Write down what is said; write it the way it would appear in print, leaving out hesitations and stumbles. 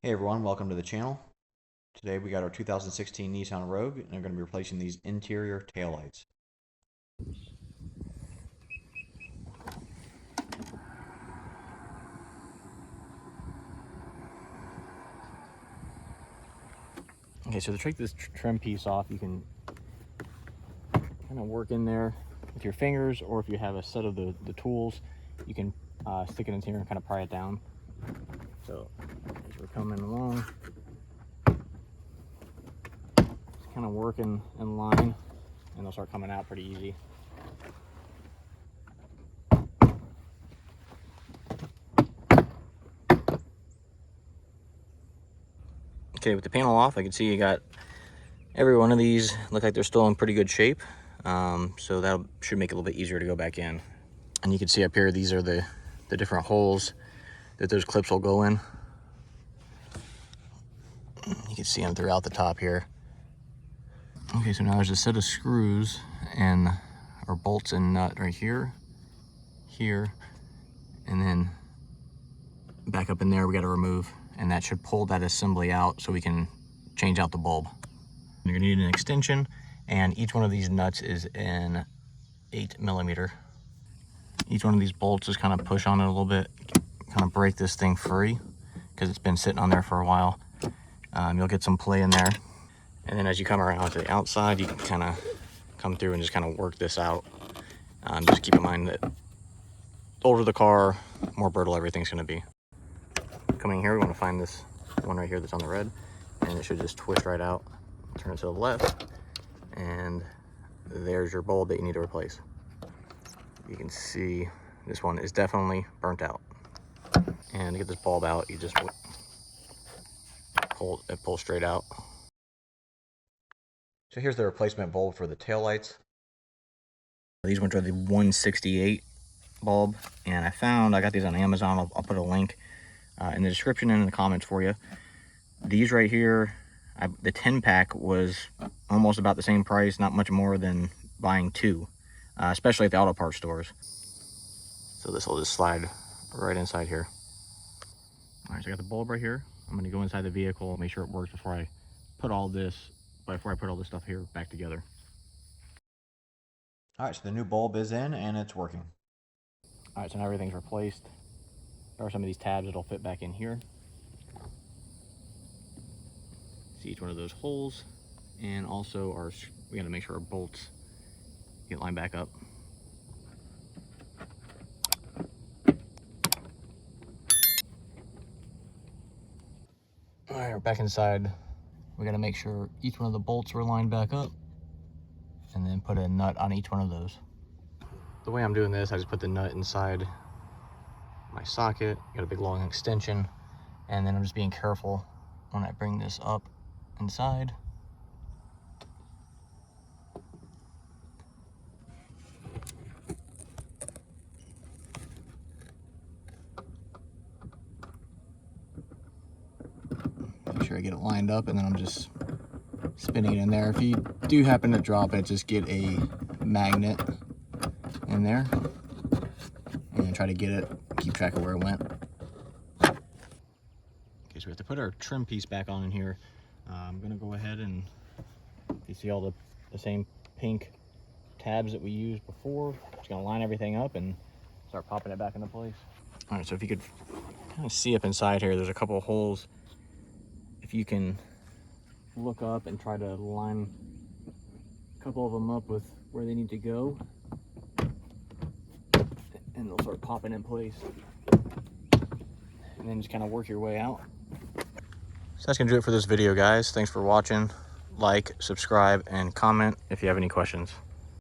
Hey everyone, welcome to the channel. Today we got our 2016 Nissan Rogue and I'm going to be replacing these interior taillights. Okay, so to take this trim piece off, you can kind of work in there with your fingers, or if you have a set of the tools, you can stick it in here and kind of pry it down. So as we're coming along, just kind of working in line and they'll start coming out pretty easy. Okay, with the panel off, I can see you got every one of these look like they're still in pretty good shape. So that should make it a little bit easier to go back in. And you can see up here, these are the different holes that those clips will go in. You can see them throughout the top here. Okay, so now there's a set of screws and or bolts and nut right here, here, and then back up in there we got to remove, and that should pull that assembly out so we can change out the bulb. You're gonna need an extension, and each one of these nuts is in 8mm. Each one of these bolts just kind of push on it a little bit, kind of break this thing free because it's been sitting on there for a while. You'll get some play in there, and then as you come around to the outside, you can kind of come through and just kind of work this out. Just keep in mind that the older the car, more brittle everything's going to be. Coming here, we want to find this one right here that's on the red, and it should just twist right out. Turn it to the left, and there's your bulb that you need to replace. You can see this one is definitely burnt out. And to get this bulb out, you just pull straight out. So here's the replacement bulb for the taillights. These ones are the 168 bulb, and I got these on Amazon. I'll put a link in the description and in the comments for you. These right here, the 10-pack was almost about the same price, not much more than buying two, especially at the auto parts stores. So this will just slide right inside here. All right, so I got the bulb right here. I'm going to go inside the vehicle, make sure it works before I put all this stuff here back together. All right, so the new bulb is in and it's working. All right, so now everything's replaced. There are some of these tabs that'll fit back in here. See each one of those holes, and also we got to make sure our bolts get lined back up. All right, we're back inside. We got to make sure each one of the bolts are lined back up, and then put a nut on each one of those. The way I'm doing this, I just put the nut inside my socket, got a big long extension, and then I'm just being careful when I bring this up inside. Make sure I get it lined up, and then I'm just spinning it in there. If you do happen to drop it, just get a magnet in there and try to get it, keep track of where it went. Okay, so we have to put our trim piece back on in here. I'm gonna go ahead and you see all the same pink tabs that we used before. Just gonna line everything up and start popping it back into place. All right, so if you could kind of see up inside here, there's a couple of holes. If you can look up and try to line a couple of them up with where they need to go, and they'll start popping in place. And then just kind of work your way out. So that's gonna do it for this video, guys. Thanks for watching. Like, subscribe, and comment if you have any questions.